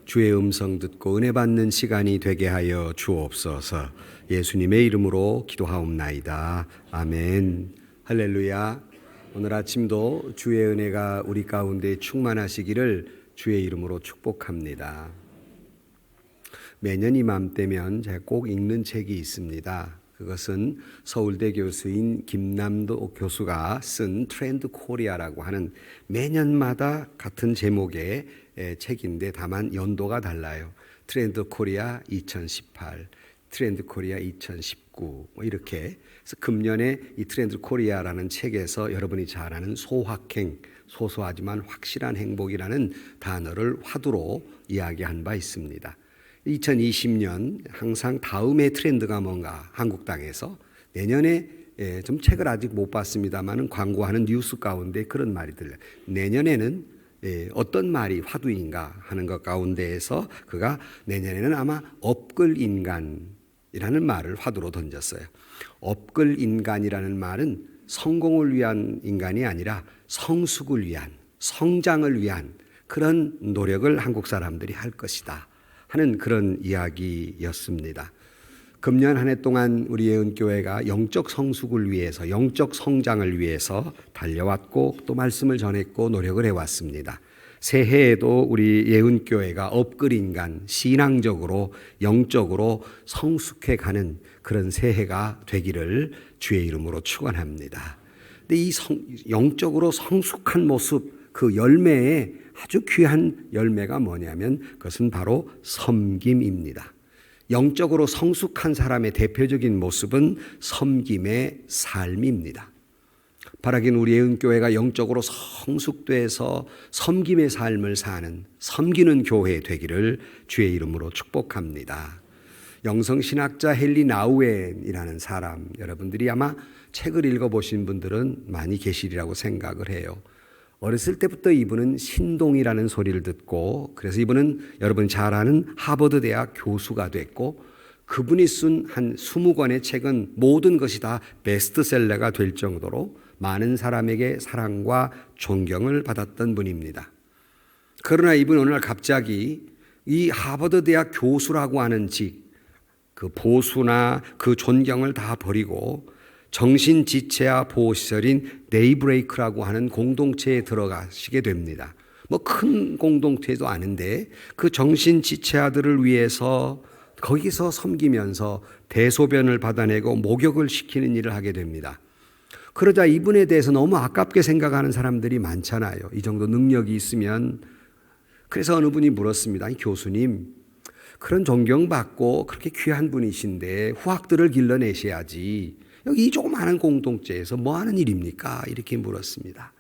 주의 음성 듣고 은혜 받는 시간이 되게 하여 주옵소서. 예수님의 이름으로 기도하옵나이다. 아멘. 할렐루야. 오늘 아침도 주의 은혜가 우리 가운데 충만하시기를 주의 이름으로 축복합니다. 매년 이맘때면 제가 꼭 읽는 책이 있습니다. 그것은 서울대 교수인 김남도 교수가 쓴 트렌드 코리아라고 하는 매년마다 같은 제목의 책인데 다만 연도가 달라요. 트렌드 코리아 2018, 트렌드 코리아 2019 이렇게. 그래서 금년에 이 트렌드 코리아라는 책에서 여러분이 잘 아는 소확행, 소소하지만 확실한 행복이라는 단어를 화두로 이야기한 바 있습니다. 2020년 항상 다음의 트렌드가 뭔가 한국 땅에서 내년에 좀 책을 아직 못 봤습니다만 광고하는 뉴스 가운데 그런 말이 들려요. 내년에는 어떤 말이 화두인가 하는 것 가운데에서 그가 내년에는 아마 업글 인간이라는 말을 화두로 던졌어요. 업글 인간이라는 말은 성공을 위한 인간이 아니라 성숙을 위한, 성장을 위한 그런 노력을 한국 사람들이 할 것이다 하는 그런 이야기였습니다. 금년 한 해 동안 우리 예은교회가 영적 성숙을 위해서, 영적 성장을 위해서 달려왔고 또 말씀을 전했고 노력을 해왔습니다. 새해에도 우리 예은교회가 업글인간, 신앙적으로 영적으로 성숙해가는 그런 새해가 되기를 주의 이름으로 축원합니다. 근데 이 영적으로 성숙한 모습, 그 열매에 아주 귀한 열매가 뭐냐면 그것은 바로 섬김입니다. 영적으로 성숙한 사람의 대표적인 모습은 섬김의 삶입니다. 바라긴 우리 예은교회가 영적으로 성숙돼서 섬김의 삶을 사는, 섬기는 교회 되기를 주의 이름으로 축복합니다. 영성신학자 헨리 나우엔이라는 사람, 여러분들이 아마 책을 읽어보신 분들은 많이 계시리라고 생각을 해요. 어렸을 때부터 이분은 신동이라는 소리를 듣고 그래서 이분은 여러분 잘 아는 하버드 대학 교수가 됐고 그분이 쓴 한 20권의 책은 모든 것이 다 베스트셀러가 될 정도로 많은 사람에게 사랑과 존경을 받았던 분입니다. 그러나 이분 오늘 갑자기 이 하버드 대학 교수라고 하는 직, 그 보수나 그 존경을 다 버리고 정신지체화 보호시설인 데이브레이크라고 하는 공동체에 들어가시게 됩니다. 뭐 큰 공동체도 아닌데 그 정신지체아들을 위해서 거기서 섬기면서 대소변을 받아내고 목욕을 시키는 일을 하게 됩니다. 그러자 이분에 대해서 너무 아깝게 생각하는 사람들이 많잖아요. 이 정도 능력이 있으면. 그래서 어느 분이 물었습니다. 아니, 교수님, 그런 존경받고 그렇게 귀한 분이신데 후학들을 길러내셔야지. 여기 이 조그마한 공동체에서 뭐 하는 일입니까? 이렇게 물었습니다.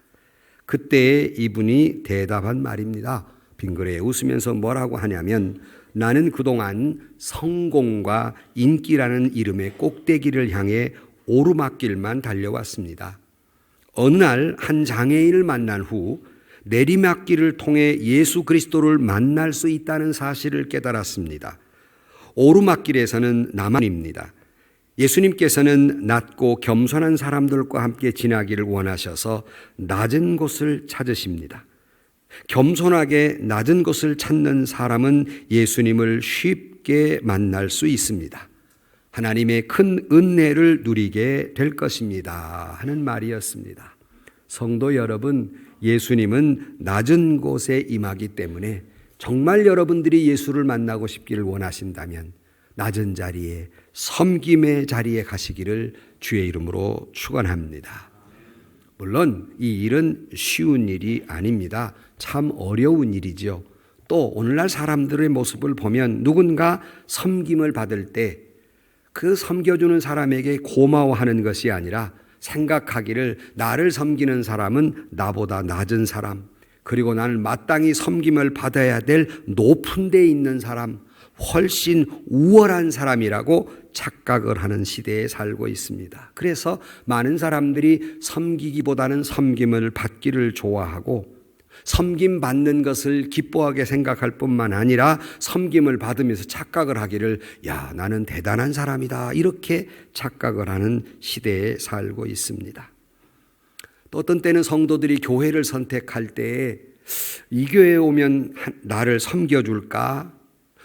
그때 이분이 대답한 말입니다. 빙그레 웃으면서 뭐라고 하냐면 나는 그동안 성공과 인기라는 이름의 꼭대기를 향해 오르막길만 달려왔습니다. 어느 날 한 장애인을 만난 후 내리막길을 통해 예수 그리스도를 만날 수 있다는 사실을 깨달았습니다. 오르막길에서는 나만입니다. 예수님께서는 낮고 겸손한 사람들과 함께 지나기를 원하셔서 낮은 곳을 찾으십니다. 겸손하게 낮은 곳을 찾는 사람은 예수님을 쉽게 만날 수 있습니다. 하나님의 큰 은혜를 누리게 될 것입니다 하는 말이었습니다. 성도 여러분, 예수님은 낮은 곳에 임하기 때문에 정말 여러분들이 예수를 만나고 싶기를 원하신다면 낮은 자리에, 섬김의 자리에 가시기를 주의 이름으로 축원합니다. 물론 이 일은 쉬운 일이 아닙니다. 참 어려운 일이죠. 또 오늘날 사람들의 모습을 보면 누군가 섬김을 받을 때 그 섬겨주는 사람에게 고마워하는 것이 아니라 생각하기를 나를 섬기는 사람은 나보다 낮은 사람, 그리고 나는 마땅히 섬김을 받아야 될 높은 데 있는 사람, 훨씬 우월한 사람이라고 착각을 하는 시대에 살고 있습니다. 그래서 많은 사람들이 섬기기보다는 섬김을 받기를 좋아하고 섬김 받는 것을 기뻐하게 생각할 뿐만 아니라 섬김을 받으면서 착각을 하기를 야, 나는 대단한 사람이다 이렇게 착각을 하는 시대에 살고 있습니다. 또 어떤 때는 성도들이 교회를 선택할 때에 이 교회에 오면 나를 섬겨줄까?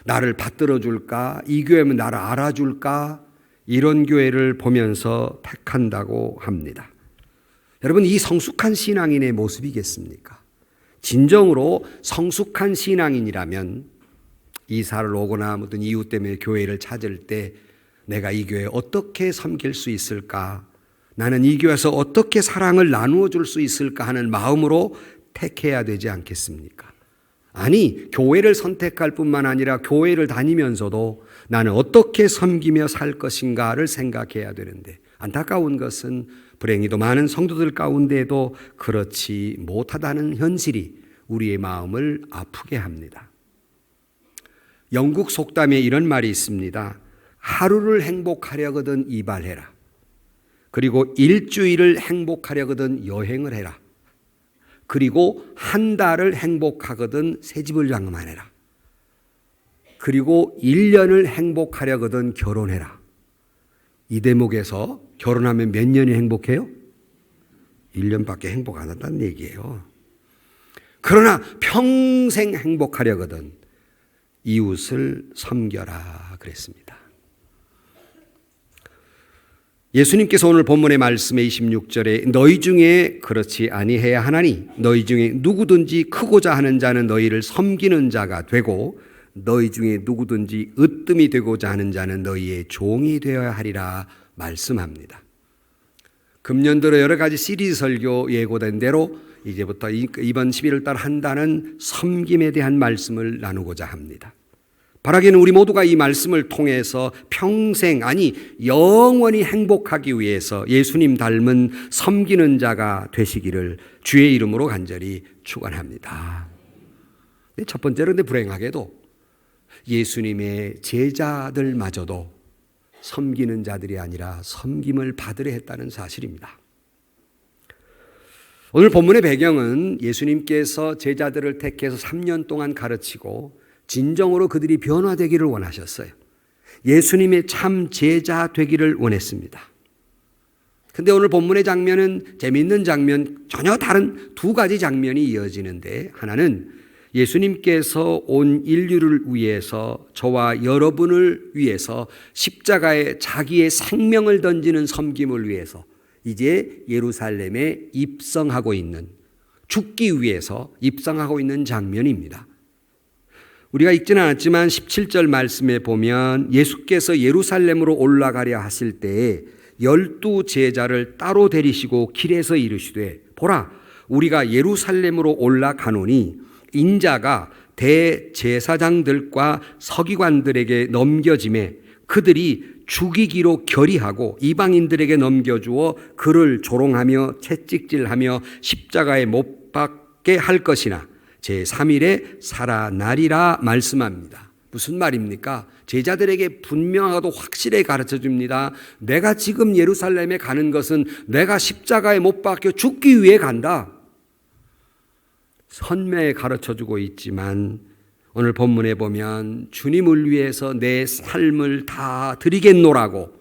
나를 받들어줄까? 이 교회면 나를 알아줄까? 이런 교회를 보면서 택한다고 합니다. 여러분, 이 성숙한 신앙인의 모습이겠습니까? 진정으로 성숙한 신앙인이라면 이사를 오거나 무슨 이유 때문에 교회를 찾을 때 내가 이 교회에 어떻게 섬길 수 있을까? 나는 이 교회에서 어떻게 사랑을 나누어 줄 수 있을까 하는 마음으로 택해야 되지 않겠습니까? 아니, 교회를 선택할 뿐만 아니라 교회를 다니면서도 나는 어떻게 섬기며 살 것인가를 생각해야 되는데, 안타까운 것은 불행히도 많은 성도들 가운데에도 그렇지 못하다는 현실이 우리의 마음을 아프게 합니다. 영국 속담에 이런 말이 있습니다. 하루를 행복하려거든 이발해라. 그리고 일주일을 행복하려거든 여행을 해라. 그리고 한 달을 행복하거든 새집을 장만해라. 그리고 1년을 행복하려거든 결혼해라. 이 대목에서 결혼하면 몇 년이 행복해요? 1년밖에 행복 안 한다는 얘기예요. 그러나 평생 행복하려거든 이웃을 섬겨라 그랬습니다. 예수님께서 오늘 본문의 말씀의 26절에 너희 중에 그렇지 아니해야 하나니 너희 중에 누구든지 크고자 하는 자는 너희를 섬기는 자가 되고 너희 중에 누구든지 으뜸이 되고자 하는 자는 너희의 종이 되어야 하리라 말씀합니다. 금년 들어 여러 가지 시리즈 설교 예고된 대로 이제부터 이번 11월 달 한 달은 섬김에 대한 말씀을 나누고자 합니다. 바라기는 우리 모두가 이 말씀을 통해서 평생, 아니 영원히 행복하기 위해서 예수님 닮은 섬기는 자가 되시기를 주의 이름으로 간절히 축원합니다. 첫 번째로, 근데 불행하게도 예수님의 제자들마저도 섬기는 자들이 아니라 섬김을 받으려 했다는 사실입니다. 오늘 본문의 배경은 예수님께서 제자들을 택해서 3년 동안 가르치고 진정으로 그들이 변화되기를 원하셨어요. 예수님의 참 제자 되기를 원했습니다. 근데 오늘 본문의 장면은 재미있는 장면, 전혀 다른 두 가지 장면이 이어지는데, 하나는 예수님께서 온 인류를 위해서, 저와 여러분을 위해서 십자가에 자기의 생명을 던지는 섬김을 위해서 이제 예루살렘에 입성하고 있는, 죽기 위해서 입성하고 있는 장면입니다. 우리가 읽지는 않았지만 17절 말씀에 보면 예수께서 예루살렘으로 올라가려 하실 때에 12 제자를 따로 데리시고 길에서 이르시되 보라 우리가 예루살렘으로 올라가노니 인자가 대제사장들과 서기관들에게 넘겨짐에 그들이 죽이기로 결의하고 이방인들에게 넘겨주어 그를 조롱하며 채찍질하며 십자가에 못 박게 할 것이나 제3일에 살아나리라 말씀합니다. 무슨 말입니까? 제자들에게 분명하고 확실하게 가르쳐 줍니다. 내가 지금 예루살렘에 가는 것은 내가 십자가에 못 박혀 죽기 위해 간다. 선명히 가르쳐 주고 있지만 오늘 본문에 보면 주님을 위해서 내 삶을 다 드리겠노라고,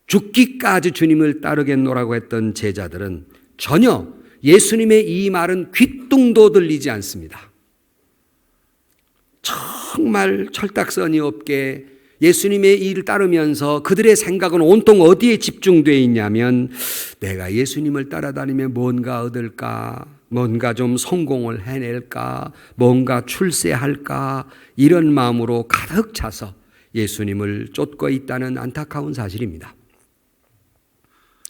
죽기까지 주님을 따르겠노라고 했던 제자들은 전혀 예수님의 이 말은 귓등도 들리지 않습니다. 정말 철딱서니 없게 예수님의 일을 따르면서 그들의 생각은 온통 어디에 집중되어 있냐면 내가 예수님을 따라다니면 뭔가 얻을까, 뭔가 좀 성공을 해낼까, 뭔가 출세할까, 이런 마음으로 가득 차서 예수님을 쫓고 있다는 안타까운 사실입니다.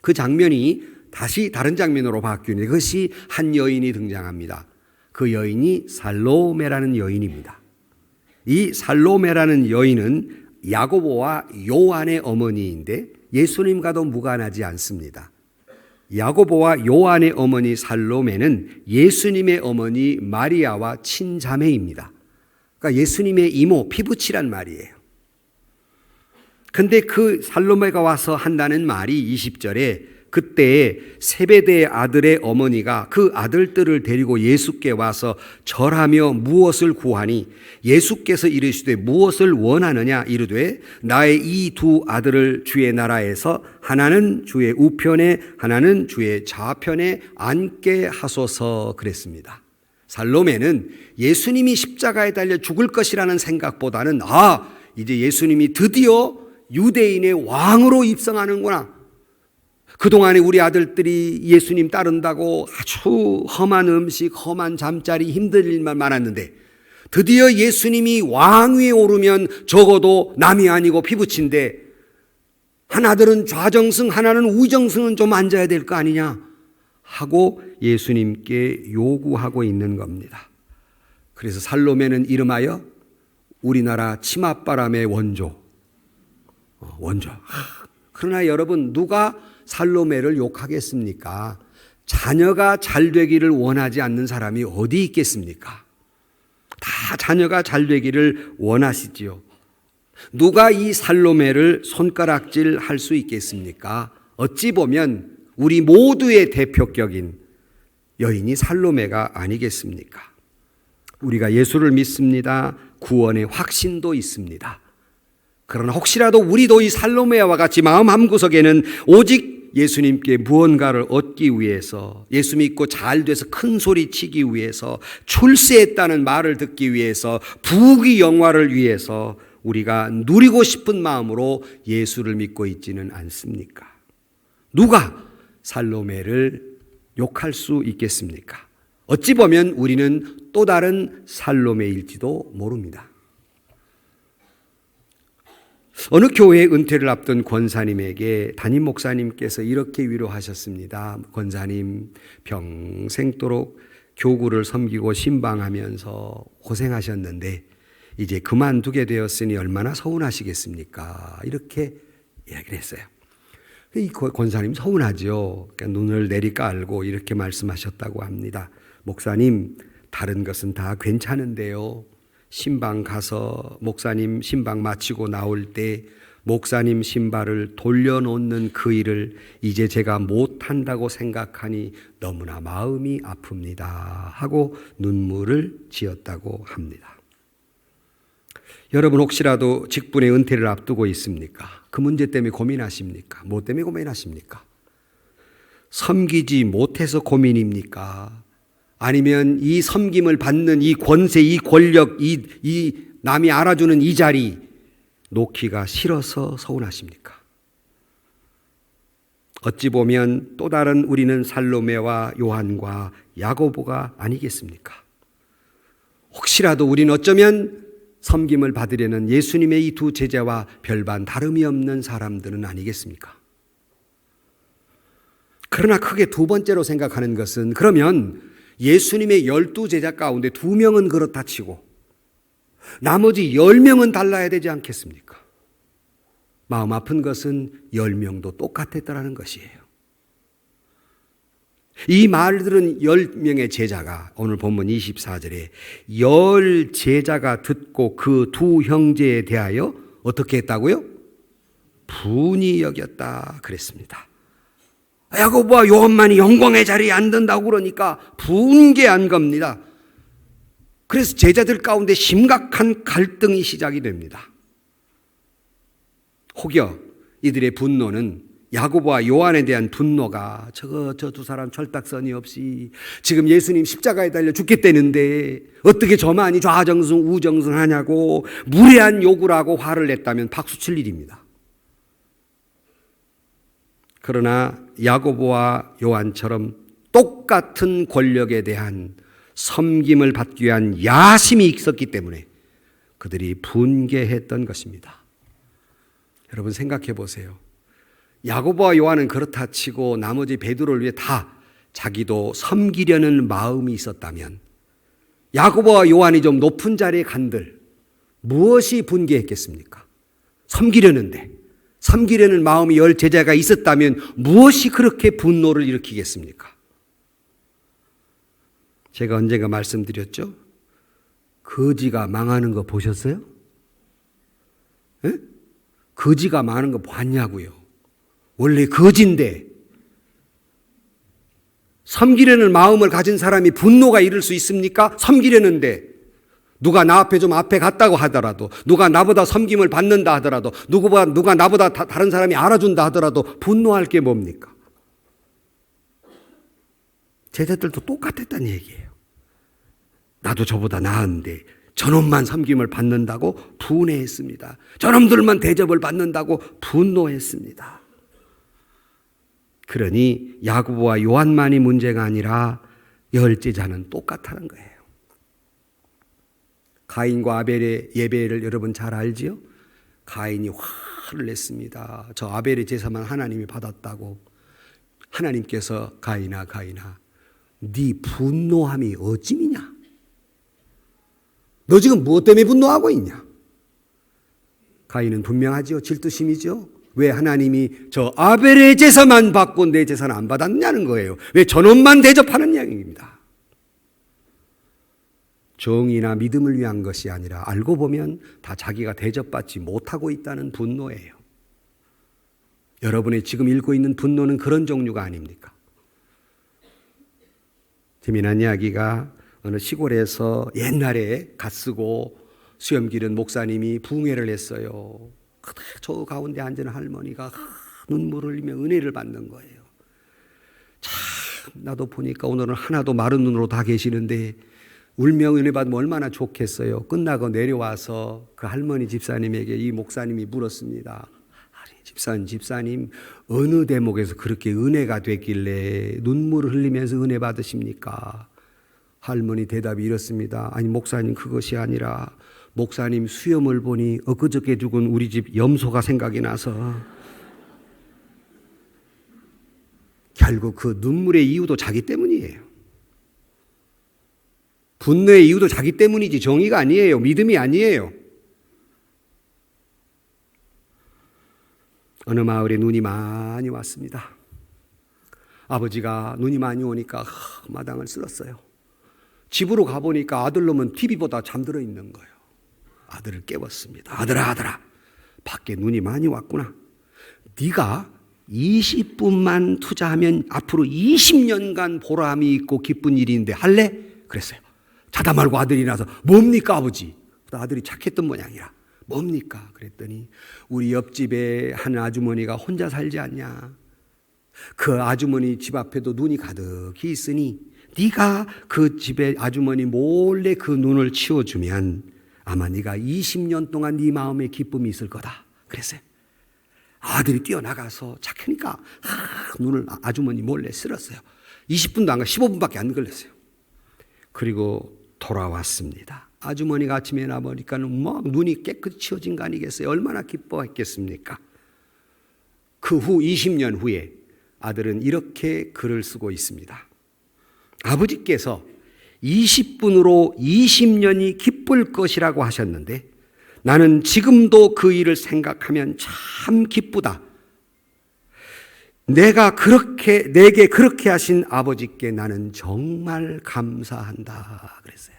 그 장면이 다시 다른 장면으로 바뀌는데 그것이 한 여인이 등장합니다. 그 여인이 살로메라는 여인입니다. 이 살로메라는 여인은 야고보와 요한의 어머니인데 예수님과도 무관하지 않습니다. 야고보와 요한의 어머니 살로메는 예수님의 어머니 마리아와 친자매입니다. 그러니까 예수님의 이모, 피부치란 말이에요. 근데 그 살로메가 와서 한다는 말이 20절에 그때 세베대의 아들의 어머니가 그 아들들을 데리고 예수께 와서 절하며 무엇을 구하니 예수께서 이르시되 무엇을 원하느냐 이르되 나의 이 두 아들을 주의 나라에서 하나는 주의 우편에 하나는 주의 좌편에 앉게 하소서 그랬습니다. 살로메는 예수님이 십자가에 달려 죽을 것이라는 생각보다는 이제 예수님이 드디어 유대인의 왕으로 입성하는구나. 그동안에 우리 아들들이 예수님 따른다고 아주 험한 음식, 험한 잠자리, 힘든 일만 많았는데 드디어 예수님이 왕위에 오르면 적어도 남이 아니고 피부친데 하나들은 좌정승, 하나는 우정승은 좀 앉아야 될 거 아니냐 하고 예수님께 요구하고 있는 겁니다. 그래서 살로메는 이름하여 우리나라 치맛바람의 원조. 그러나 여러분, 누가 살로메를 욕하겠습니까? 자녀가 잘 되기를 원하지 않는 사람이 어디 있겠습니까? 다 자녀가 잘 되기를 원하시지요. 누가 이 살로메를 손가락질 할 수 있겠습니까? 어찌 보면 우리 모두의 대표격인 여인이 살로메가 아니겠습니까? 우리가 예수를 믿습니다. 구원의 확신도 있습니다. 그러나 혹시라도 우리도 이 살로메와 같이 마음 한구석에는 오직 예수님께 무언가를 얻기 위해서, 예수 믿고 잘 돼서 큰 소리 치기 위해서, 출세했다는 말을 듣기 위해서, 부귀 영화를 위해서 우리가 누리고 싶은 마음으로 예수를 믿고 있지는 않습니까? 누가 살로메를 욕할 수 있겠습니까? 어찌 보면 우리는 또 다른 살로메일지도 모릅니다. 어느 교회의 은퇴를 앞둔 권사님에게 담임 목사님께서 이렇게 위로하셨습니다. 권사님, 평생도록 교구를 섬기고 신방하면서 고생하셨는데 이제 그만두게 되었으니 얼마나 서운하시겠습니까? 이렇게 이야기를 했어요. 이 권사님 서운하죠. 그러니까 눈을 내리깔고 이렇게 말씀하셨다고 합니다. 목사님, 다른 것은 다 괜찮은데요. 신방 가서 목사님 신방 마치고 나올 때 목사님 신발을 돌려놓는 그 일을 이제 제가 못한다고 생각하니 너무나 마음이 아픕니다 하고 눈물을 지었다고 합니다. 여러분, 혹시라도 직분의 은퇴를 앞두고 있습니까? 그 문제 때문에 고민하십니까? 뭐 때문에 고민하십니까? 섬기지 못해서 고민입니까? 아니면 이 섬김을 받는 이 권세, 이 권력, 이 남이 알아주는 이 자리 놓기가 싫어서 서운하십니까? 어찌 보면 또 다른 우리는 살로메와 요한과 야고보가 아니겠습니까? 혹시라도 우리는 어쩌면 섬김을 받으려는 예수님의 이 두 제자와 별반 다름이 없는 사람들은 아니겠습니까? 그러나 크게 두 번째로 생각하는 것은, 그러면 예수님의 12제자 가운데 2명은 그렇다 치고 나머지 10명은 달라야 되지 않겠습니까? 마음 아픈 것은 10명도 똑같았다는 것이에요. 이 말들은 10명의 제자가, 오늘 본문 24절에 10 제자가 듣고 그 두 형제에 대하여 어떻게 했다고요? 분이 여겼다 그랬습니다. 야고보와 요한만이 영광의 자리에 앉는다고 그러니까 분개한 겁니다. 그래서 제자들 가운데 심각한 갈등이 시작이 됩니다. 혹여 이들의 분노는, 야고보와 요한에 대한 분노가 저 두 사람 철딱서니 없이 지금 예수님 십자가에 달려 죽겠다는데 어떻게 저만이 좌정승 우정승 하냐고 무례한 요구를 하고 화를 냈다면 박수칠 일입니다. 그러나 야고보와 요한처럼 똑같은 권력에 대한 섬김을 받기 위한 야심이 있었기 때문에 그들이 분개했던 것입니다. 여러분 생각해 보세요. 야고보와 요한은 그렇다 치고 나머지 베드로를 위해 다 자기도 섬기려는 마음이 있었다면 야고보와 요한이 좀 높은 자리에 간들 무엇이 분개했겠습니까? 섬기려는 마음이 10 제자가 있었다면 무엇이 그렇게 분노를 일으키겠습니까? 제가 언젠가 말씀드렸죠? 거지가 망하는 거 보셨어요? 에? 거지가 망하는 거 봤냐고요? 원래 거지인데 섬기려는 마음을 가진 사람이 분노가 이를 수 있습니까? 섬기려는데 누가 나 앞에 좀 앞에 갔다고 하더라도, 누가 나보다 섬김을 받는다 하더라도, 누가 나보다 다른 사람이 알아준다 하더라도 분노할 게 뭡니까? 제자들도 똑같았다는 얘기예요. 나도 저보다 나은데 저놈만 섬김을 받는다고 분해했습니다. 저놈들만 대접을 받는다고 분노했습니다. 그러니 야고보와 요한만이 문제가 아니라 열 제자는 똑같다는 거예요. 가인과 아벨의 예배를 여러분 잘 알지요? 가인이 화를 냈습니다. 저 아벨의 제사만 하나님이 받았다고. 하나님께서 가인아 네 분노함이 어찌미냐? 너 지금 무엇 때문에 분노하고 있냐? 가인은 분명하죠. 질투심이죠. 왜 하나님이 저 아벨의 제사만 받고 내 제사는 안 받았냐는 거예요. 왜 저놈만 대접하는 이야기입니다. 정의나 믿음을 위한 것이 아니라 알고 보면 다 자기가 대접받지 못하고 있다는 분노예요. 여러분이 지금 읽고 있는 분노는 그런 종류가 아닙니까? 재미난 이야기가 어느 시골에서 옛날에 갓쓰고 수염 기른 목사님이 붕회를 했어요. 저 가운데 앉은 할머니가 눈물을 흘리며 은혜를 받는 거예요. 참 나도 보니까 오늘은 하나도 마른 눈으로 다 계시는데 울며 은혜 받으면 얼마나 좋겠어요. 끝나고 내려와서 그 할머니 집사님에게 이 목사님이 물었습니다. 아니 집사님 어느 대목에서 그렇게 은혜가 됐길래 눈물을 흘리면서 은혜 받으십니까? 할머니 대답이 이렇습니다. 아니 목사님 그것이 아니라 목사님 수염을 보니 엊그저께 죽은 우리 집 염소가 생각이 나서 결국 그 눈물의 이유도 자기 때문이에요. 분노의 이유도 자기 때문이지 정의가 아니에요. 믿음이 아니에요. 어느 마을에 눈이 많이 왔습니다. 아버지가 눈이 많이 오니까 마당을 쓸었어요. 집으로 가보니까 아들놈은 TV보다 잠들어 있는 거예요. 아들을 깨웠습니다. 아들아 밖에 눈이 많이 왔구나. 네가 20분만 투자하면 앞으로 20년간 보람이 있고 기쁜 일인데 할래? 그랬어요. 자다 말고 아들이 나서 뭡니까 아버지? 아들이 착했던 모양이라 뭡니까? 그랬더니 우리 옆집에 한 아주머니가 혼자 살지 않냐? 그 아주머니 집 앞에도 눈이 가득히 있으니 네가 그 집에 아주머니 몰래 그 눈을 치워주면 아마 네가 20년 동안 네 마음에 기쁨이 있을 거다. 그랬어요. 아들이 뛰어나가서 착하니까 눈을 아주머니 몰래 쓸었어요. 20분도 안 가 15분밖에 안 걸렸어요. 그리고 돌아왔습니다. 아주머니가 아침에 나보니까는 막 눈이 깨끗이 치워진 거 아니겠어요? 얼마나 기뻐했겠습니까? 그 후 20년 후에 아들은 이렇게 글을 쓰고 있습니다. 아버지께서 20분으로 20년이 기쁠 것이라고 하셨는데 나는 지금도 그 일을 생각하면 참 기쁘다. 내게 그렇게 하신 아버지께 나는 정말 감사한다. 그랬어요.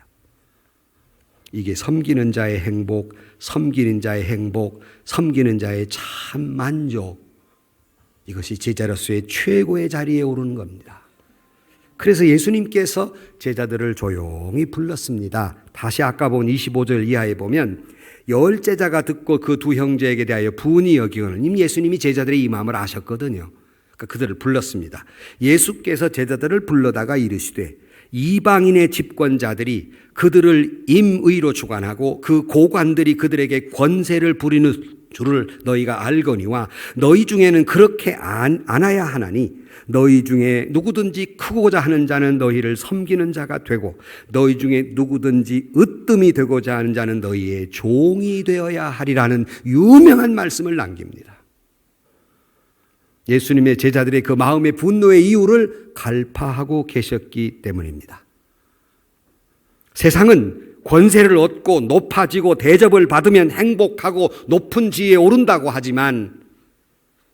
이게 섬기는 자의 행복, 섬기는 자의 행복, 섬기는 자의 참 만족. 이것이 제자로서의 최고의 자리에 오르는 겁니다. 그래서 예수님께서 제자들을 조용히 불렀습니다. 다시 아까 본 25절 이하에 보면 열 제자가 듣고 그 두 형제에게 대하여 분이 여기거늘 이미 예수님이 제자들의 이 마음을 아셨거든요. 그러니까 그들을 불렀습니다. 예수께서 제자들을 불러다가 이르시되 이방인의 집권자들이 그들을 임의로 주관하고 그 고관들이 그들에게 권세를 부리는 줄을 너희가 알거니와 너희 중에는 그렇게 안아야 하나니 너희 중에 누구든지 크고자 하는 자는 너희를 섬기는 자가 되고 너희 중에 누구든지 으뜸이 되고자 하는 자는 너희의 종이 되어야 하리라는 유명한 말씀을 남깁니다. 예수님의 제자들의 그 마음의 분노의 이유를 갈파하고 계셨기 때문입니다. 세상은 권세를 얻고 높아지고 대접을 받으면 행복하고 높은 지위에 오른다고 하지만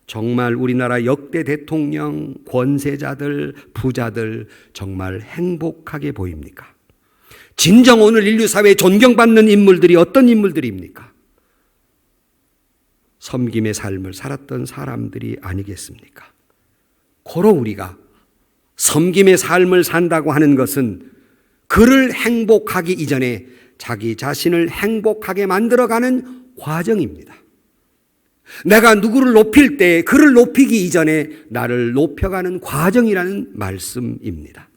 정말 우리나라 역대 대통령, 권세자들, 부자들 정말 행복하게 보입니까? 진정 오늘 인류 사회에 존경받는 인물들이 어떤 인물들입니까? 섬김의 삶을 살았던 사람들이 아니겠습니까? 고로 우리가 섬김의 삶을 산다고 하는 것은 그를 행복하기 이전에 자기 자신을 행복하게 만들어가는 과정입니다. 내가 누구를 높일 때 그를 높이기 이전에 나를 높여가는 과정이라는 말씀입니다.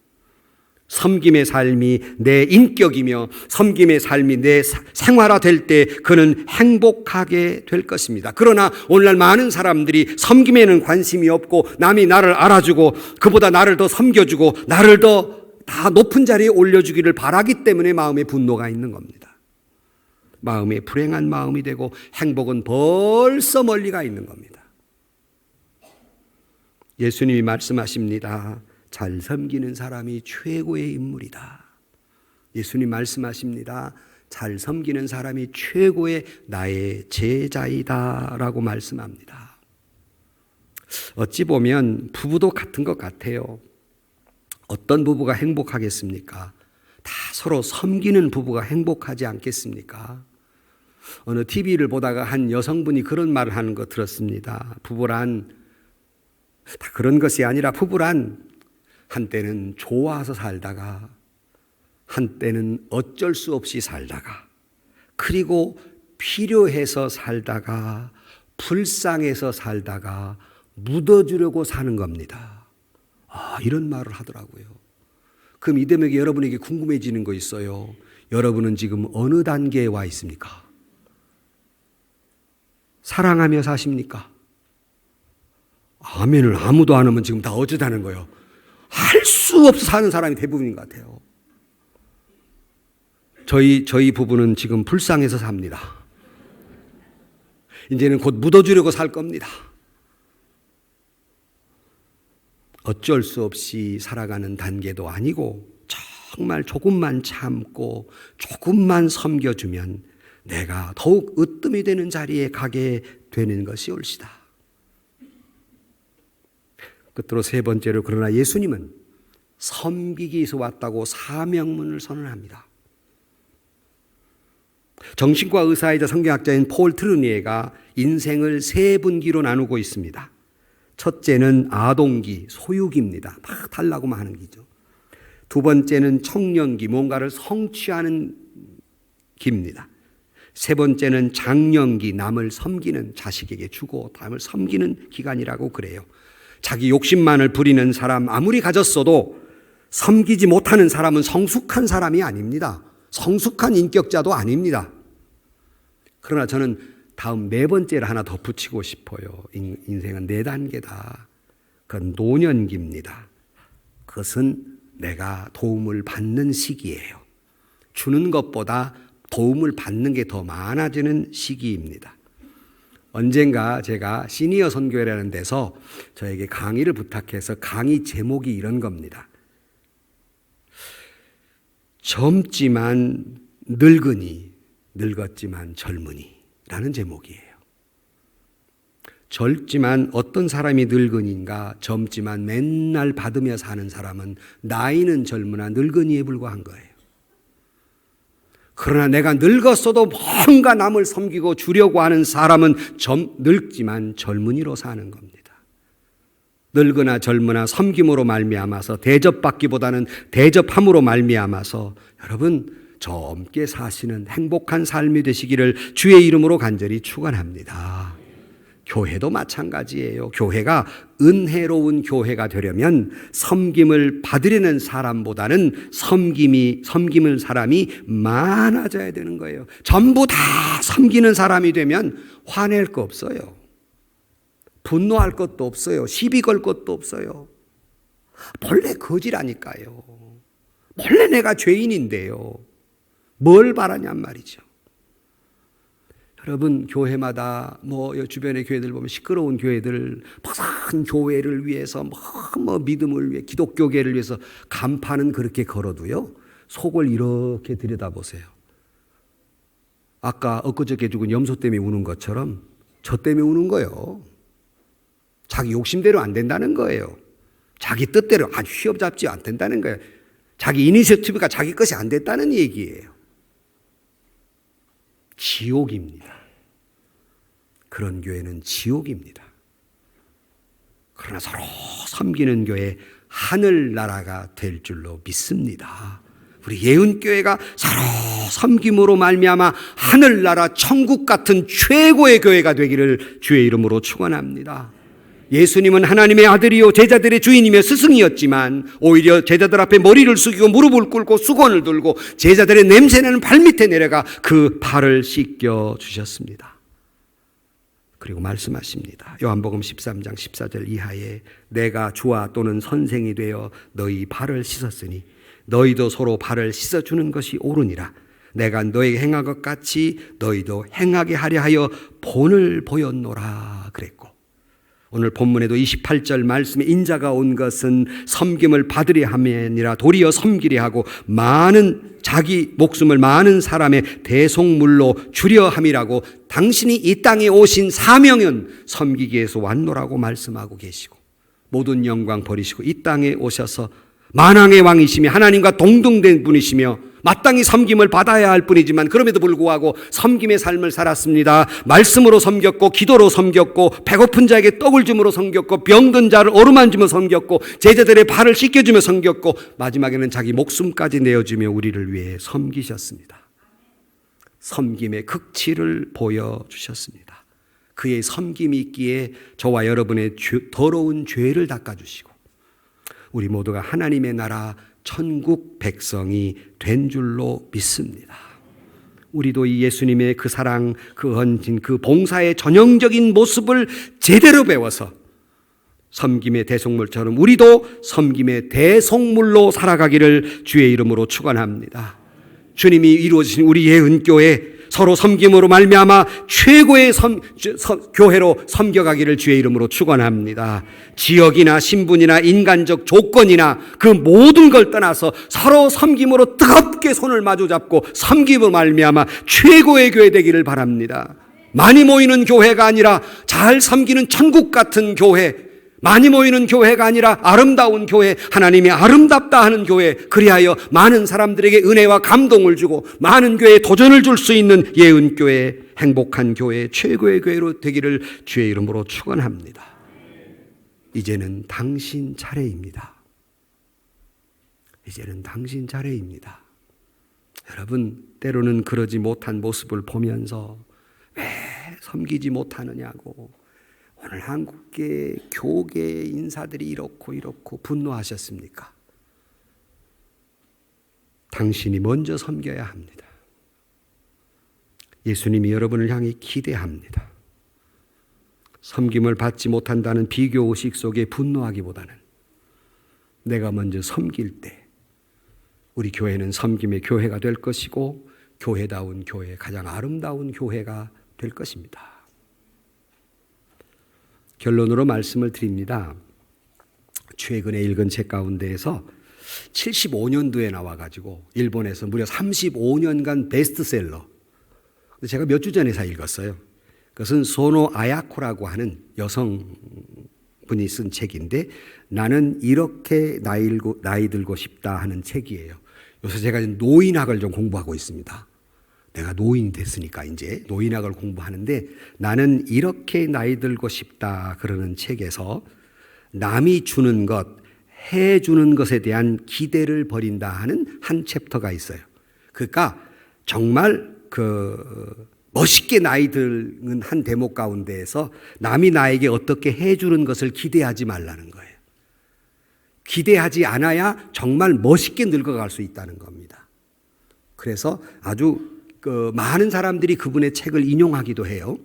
섬김의 삶이 내 인격이며 섬김의 삶이 내 생활화될 때 그는 행복하게 될 것입니다. 그러나 오늘날 많은 사람들이 섬김에는 관심이 없고 남이 나를 알아주고 그보다 나를 더 섬겨주고 나를 더 높은 자리에 올려주기를 바라기 때문에 마음에 분노가 있는 겁니다. 마음에 불행한 마음이 되고 행복은 벌써 멀리 가 있는 겁니다. 예수님이 말씀하십니다. 잘 섬기는 사람이 최고의 인물이다. 예수님 말씀하십니다. 잘 섬기는 사람이 최고의 나의 제자이다 라고 말씀합니다. 어찌 보면 부부도 같은 것 같아요. 어떤 부부가 행복하겠습니까? 다 서로 섬기는 부부가 행복하지 않겠습니까? 어느 TV를 보다가 한 여성분이 그런 말을 하는 거 들었습니다. 부부란 다 그런 것이 아니라 부부란 한때는 좋아서 살다가 한때는 어쩔 수 없이 살다가 그리고 필요해서 살다가 불쌍해서 살다가 묻어주려고 사는 겁니다. 이런 말을 하더라고요. 그럼 이 대목에 여러분에게 궁금해지는 거 있어요. 여러분은 지금 어느 단계에 와 있습니까? 사랑하며 사십니까? 아멘을 아무도 안 하면 지금 다 어쩌다는 거예요. 할 수 없어 사는 사람이 대부분인 것 같아요. 저희 부부는 지금 불쌍해서 삽니다. 이제는 곧 묻어주려고 살 겁니다. 어쩔 수 없이 살아가는 단계도 아니고 정말 조금만 참고 조금만 섬겨주면 내가 더욱 으뜸이 되는 자리에 가게 되는 것이 옳시다. 끝으로 세 번째로 그러나 예수님은 섬기기 위해서 왔다고 사명문을 선언합니다. 정신과 의사이자 성경학자인 폴 트르니에가 인생을 세 분기로 나누고 있습니다. 첫째는 아동기, 소유기입니다. 막 달라고만 하는 기죠. 두 번째는 청년기, 뭔가를 성취하는 기입니다. 세 번째는 장년기, 남을 섬기는, 자식에게 주고 남을 섬기는 기간이라고 그래요. 자기 욕심만을 부리는 사람 아무리 가졌어도 섬기지 못하는 사람은 성숙한 사람이 아닙니다. 성숙한 인격자도 아닙니다. 그러나 저는 다음 네 번째를 하나 더 붙이고 싶어요. 인생은 네 단계다. 그건 노년기입니다. 그것은 내가 도움을 받는 시기예요. 주는 것보다 도움을 받는 게 더 많아지는 시기입니다. 언젠가 제가 시니어 선교회라는 데서 저에게 강의를 부탁해서 강의 제목이 이런 겁니다. 젊지만 늙으니, 늙었지만 젊으니 라는 제목이에요. 젊지만 어떤 사람이 늙은인가, 젊지만 맨날 받으며 사는 사람은 나이는 젊으나 늙은이에 불과한 거예요. 그러나 내가 늙었어도 뭔가 남을 섬기고 주려고 하는 사람은 늙지만 젊은이로 사는 겁니다. 늙으나 젊으나 섬김으로 말미암아서 대접받기보다는 대접함으로 말미암아서 여러분 젊게 사시는 행복한 삶이 되시기를 주의 이름으로 간절히 축원합니다. 교회도 마찬가지예요. 교회가 은혜로운 교회가 되려면 섬김을 받으려는 사람보다는 섬김을 사람이 많아져야 되는 거예요. 전부 다 섬기는 사람이 되면 화낼 거 없어요. 분노할 것도 없어요. 시비 걸 것도 없어요. 본래 거지라니까요. 본래 내가 죄인인데요. 뭘 바라냔 말이죠. 여러분 교회마다 주변의 교회들 보면 시끄러운 교회들 큰 교회를 위해서 믿음을 위해 기독교계를 위해서 간판은 그렇게 걸어도요. 속을 이렇게 들여다보세요. 아까 엊그저께 죽은 염소 때문에 우는 것처럼 저 때문에 우는 거예요. 자기 욕심대로 안 된다는 거예요. 자기 뜻대로 휘어잡지 안 된다는 거예요. 자기 이니셔티브가 자기 것이 안 됐다는 얘기예요. 지옥입니다. 그런 교회는 지옥입니다. 그러나 서로 섬기는 교회 하늘나라가 될 줄로 믿습니다. 우리 예은교회가 서로 섬김으로 말미암아 하늘나라 천국 같은 최고의 교회가 되기를 주의 이름으로 축원합니다. 예수님은 하나님의 아들이요 제자들의 주인이며 스승이었지만 오히려 제자들 앞에 머리를 숙이고 무릎을 꿇고 수건을 들고 제자들의 냄새나는 발밑에 내려가 그 발을 씻겨 주셨습니다. 그리고 말씀하십니다. 요한복음 13장 14절 이하에 내가 주와 또는 선생이 되어 너희 발을 씻었으니 너희도 서로 발을 씻어주는 것이 옳으니라. 내가 너에게 행한 것 같이 너희도 행하게 하려 하여 본을 보였노라 그랬고, 오늘 본문에도 28절 말씀에 인자가 온 것은 섬김을 받으려 함이 아니라 도리어 섬기려 하고 많은 자기 목숨을 많은 사람의 대속물로 주려 함이라고, 당신이 이 땅에 오신 사명은 섬기기 위해서 왔노라고 말씀하고 계시고, 모든 영광 버리시고 이 땅에 오셔서 만왕의 왕이시며 하나님과 동등된 분이시며 마땅히 섬김을 받아야 할 뿐이지만 그럼에도 불구하고 섬김의 삶을 살았습니다. 말씀으로 섬겼고 기도로 섬겼고 배고픈 자에게 떡을 주므로 섬겼고 병든 자를 어루만지며 섬겼고 제자들의 발을 씻겨주며 섬겼고 마지막에는 자기 목숨까지 내어주며 우리를 위해 섬기셨습니다. 섬김의 극치를 보여주셨습니다. 그의 섬김이 있기에 저와 여러분의 더러운 죄를 닦아주시고 우리 모두가 하나님의 나라 천국 백성이 된 줄로 믿습니다. 우리도 이 예수님의 그 사랑, 그 헌신, 그 봉사의 전형적인 모습을 제대로 배워서 섬김의 대속물처럼 우리도 섬김의 대속물로 살아가기를 주의 이름으로 축원합니다. 주님이 이루어주신 우리의 은교회 서로 섬김으로 말미암아 최고의 교회로 섬겨가기를 주의 이름으로 축원합니다. 지역이나 신분이나 인간적 조건이나 그 모든 걸 떠나서 서로 섬김으로 뜨겁게 손을 마주잡고 섬김으로 말미암아 최고의 교회 되기를 바랍니다. 많이 모이는 교회가 아니라 잘 섬기는 천국 같은 교회, 많이 모이는 교회가 아니라 아름다운 교회, 하나님이 아름답다 하는 교회, 그리하여 많은 사람들에게 은혜와 감동을 주고 많은 교회에 도전을 줄 수 있는 예은교회, 행복한 교회, 최고의 교회로 되기를 주의 이름으로 축원합니다. 이제는 당신 차례입니다. 이제는 당신 차례입니다. 여러분, 때로는 그러지 못한 모습을 보면서 왜 섬기지 못하느냐고, 오늘 한국계 교계 인사들이 이렇고 분노하셨습니까? 당신이 먼저 섬겨야 합니다. 예수님이 여러분을 향해 기대합니다. 섬김을 받지 못한다는 비교의식 속에 분노하기보다는 내가 먼저 섬길 때 우리 교회는 섬김의 교회가 될 것이고 교회다운 교회, 가장 아름다운 교회가 될 것입니다. 결론으로 말씀을 드립니다. 최근에 읽은 책 가운데에서 75년도에 나와가지고 일본에서 무려 35년간 베스트셀러, 제가 몇 주 전에 읽었어요. 그것은 소노 아야코라고 하는 여성분이 쓴 책인데 나는 이렇게 나이 들고 싶다 하는 책이에요. 요새 제가 노인학을 좀 공부하고 있습니다. 내가 노인이 됐으니까 이제 노인학을 공부하는데 나는 이렇게 나이 들고 싶다 그러는 책에서 남이 주는 것, 해주는 것에 대한 기대를 버린다 하는 한 챕터가 있어요. 그러니까 정말 멋있게 나이 드는 한 대목 가운데에서 남이 나에게 어떻게 해주는 것을 기대하지 말라는 거예요. 기대하지 않아야 정말 멋있게 늙어갈 수 있다는 겁니다. 그래서 아주 많은 사람들이 그분의 책을 인용하기도 해요.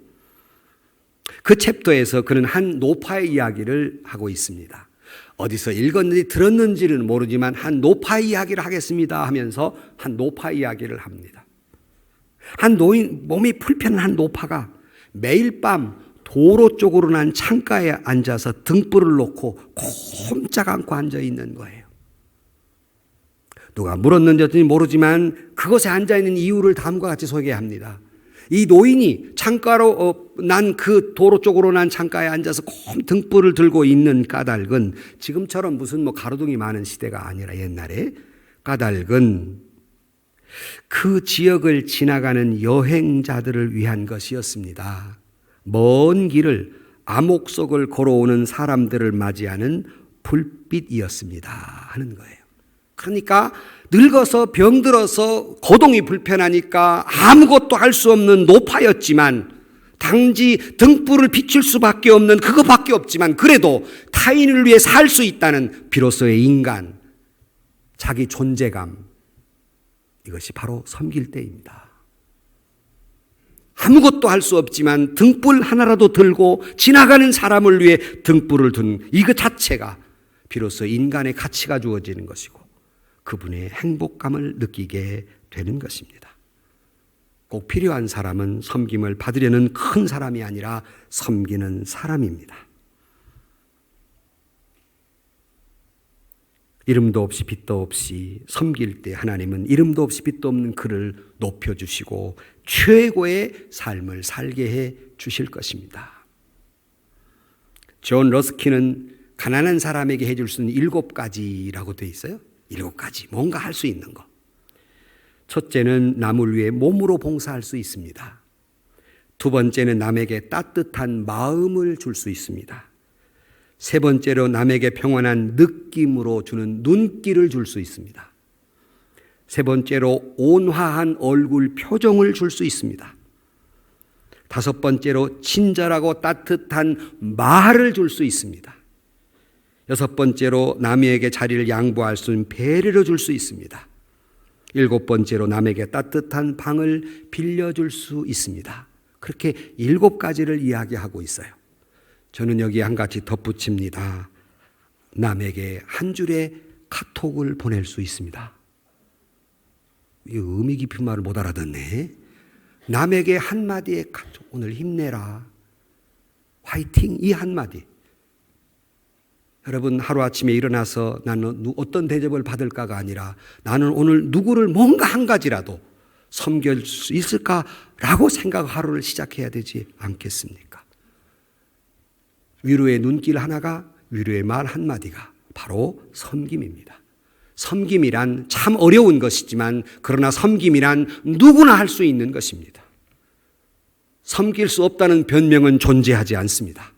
그 챕터에서 그는 한 노파의 이야기를 하고 있습니다. 어디서 읽었는지 들었는지는 모르지만 한 노파의 이야기를 하겠습니다 하면서 한 노파의 이야기를 합니다. 한 노인, 몸이 불편한 한 노파가 매일 밤 도로 쪽으로 난 창가에 앉아서 등불을 놓고 꼼짝 않고 앉아 있는 거예요. 누가 물었는지 모르지만 그곳에 앉아있는 이유를 다음과 같이 소개합니다. 이 노인이 창가로 난 그 도로 쪽으로 난 창가에 앉아서 등불을 들고 있는 까닭은 지금처럼 무슨 가로등이 많은 시대가 아니라 옛날에 까닭은 그 지역을 지나가는 여행자들을 위한 것이었습니다. 먼 길을 암옥 속을 걸어오는 사람들을 맞이하는 불빛이었습니다 하는 거예요. 그러니까 늙어서 병들어서 거동이 불편하니까 아무것도 할 수 없는 노파였지만 단지 등불을 비출 수밖에 없는 그것밖에 없지만 그래도 타인을 위해 살 수 있다는 비로소의 인간, 자기 존재감, 이것이 바로 섬길 때입니다. 아무것도 할 수 없지만 등불 하나라도 들고 지나가는 사람을 위해 등불을 둔 이것 자체가 비로소 인간의 가치가 주어지는 것이고 그분의 행복감을 느끼게 되는 것입니다. 꼭 필요한 사람은 섬김을 받으려는 큰 사람이 아니라 섬기는 사람입니다. 이름도 없이 빛도 없이 섬길 때 하나님은 이름도 없이 빛도 없는 그를 높여주시고 최고의 삶을 살게 해 주실 것입니다. 존 러스킨은 가난한 사람에게 해줄 수 있는 7가지라고 되어 있어요. 7가지 뭔가 할 수 있는 거. 첫째는 남을 위해 몸으로 봉사할 수 있습니다. 두 번째는 남에게 따뜻한 마음을 줄 수 있습니다. 세 번째로 남에게 평온한 느낌으로 주는 눈길을 줄 수 있습니다. 세 번째로 온화한 얼굴 표정을 줄 수 있습니다. 다섯 번째로 친절하고 따뜻한 말을 줄 수 있습니다. 여섯 번째로 남에게 자리를 양보할 수 있는 배려를 줄 수 있습니다. 일곱 번째로 남에게 따뜻한 방을 빌려줄 수 있습니다. 그렇게 7가지를 이야기하고 있어요. 저는 여기에 한 가지 덧붙입니다. 남에게 한 줄의 카톡을 보낼 수 있습니다. 이 의미 깊은 말을 못 알아듣네. 남에게 한마디의 카톡, 오늘 힘내라, 화이팅, 이 한마디. 여러분 하루아침에 일어나서 나는 어떤 대접을 받을까가 아니라 나는 오늘 누구를 뭔가 한 가지라도 섬길 수 있을까라고 생각 하루를 시작해야 되지 않겠습니까? 위로의 눈길 하나가, 위로의 말 한마디가 바로 섬김입니다. 섬김이란 참 어려운 것이지만 그러나 섬김이란 누구나 할 수 있는 것입니다. 섬길 수 없다는 변명은 존재하지 않습니다.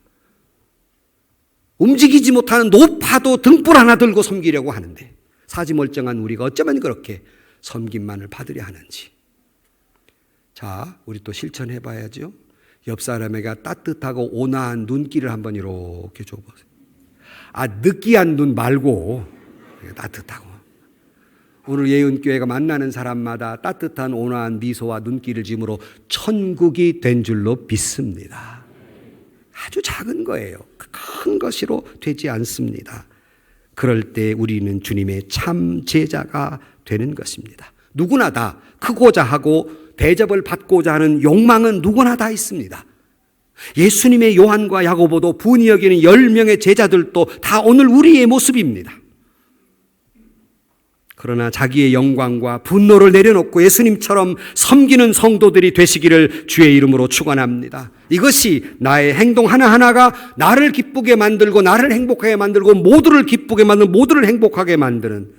움직이지 못하는 노파도 등불 하나 들고 섬기려고 하는데 사지멀쩡한 우리가 어쩌면 그렇게 섬김만을 받으려 하는지. 자, 우리 또 실천해 봐야죠. 옆 사람에게 따뜻하고 온화한 눈길을 한번 이렇게 줘보세요. 느끼한 눈 말고 따뜻하고. 오늘 예은교회가 만나는 사람마다 따뜻한 온화한 미소와 눈길을 지으므로 천국이 된 줄로 믿습니다. 아주 작은 거예요. 큰 것으로 되지 않습니다. 그럴 때 우리는 주님의 참 제자가 되는 것입니다. 누구나 다 크고자 하고 대접을 받고자 하는 욕망은 누구나 다 있습니다. 예수님의 요한과 야고보도 부은히 여기는 10명의 제자들도 다 오늘 우리의 모습입니다. 그러나 자기의 영광과 분노를 내려놓고 예수님처럼 섬기는 성도들이 되시기를 주의 이름으로 축원합니다. 이것이 나의 행동 하나하나가 나를 기쁘게 만들고 나를 행복하게 만들고 모두를 기쁘게 만들고 모두를 행복하게 만드는,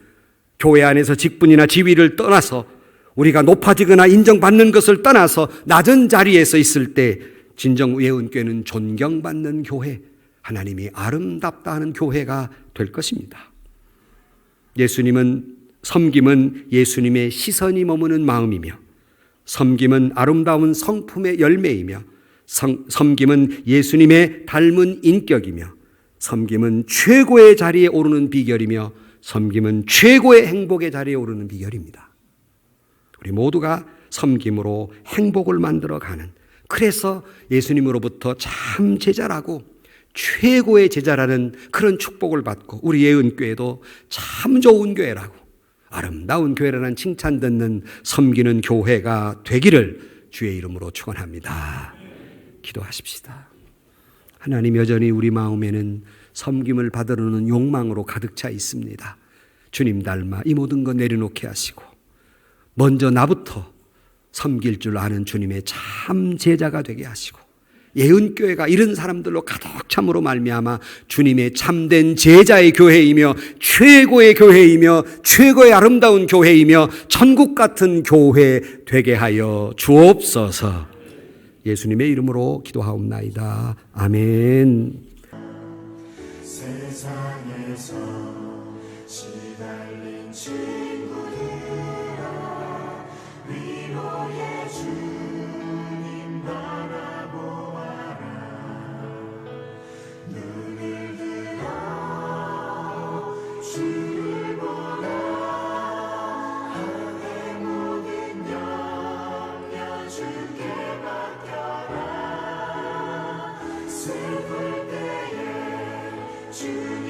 교회 안에서 직분이나 지위를 떠나서 우리가 높아지거나 인정받는 것을 떠나서 낮은 자리에서 있을 때 진정 예은교회는 존경받는 교회, 하나님이 아름답다 하는 교회가 될 것입니다. 섬김은 예수님의 시선이 머무는 마음이며, 섬김은 아름다운 성품의 열매이며, 섬김은 예수님의 닮은 인격이며, 섬김은 최고의 자리에 오르는 비결이며, 섬김은 최고의 행복의 자리에 오르는 비결입니다. 우리 모두가 섬김으로 행복을 만들어가는, 그래서 예수님으로부터 참 제자라고 최고의 제자라는 그런 축복을 받고 우리 예은교회도 참 좋은 교회라고 아름다운 교회라는 칭찬 듣는 섬기는 교회가 되기를 주의 이름으로 축원합니다. 기도하십시다. 하나님, 여전히 우리 마음에는 섬김을 받으려는 욕망으로 가득 차 있습니다. 주님 닮아 이 모든 것 내려놓게 하시고 먼저 나부터 섬길 줄 아는 주님의 참 제자가 되게 하시고, 예은교회가 이런 사람들로 가득 참으로 말미암아 주님의 참된 제자의 교회이며 최고의 교회이며 최고의 아름다운 교회이며 천국 같은 교회 되게 하여 주옵소서. 예수님의 이름으로 기도하옵나이다. 아멘. 세상에서 시달린 친구들아, 위로의 주님 바라보 주님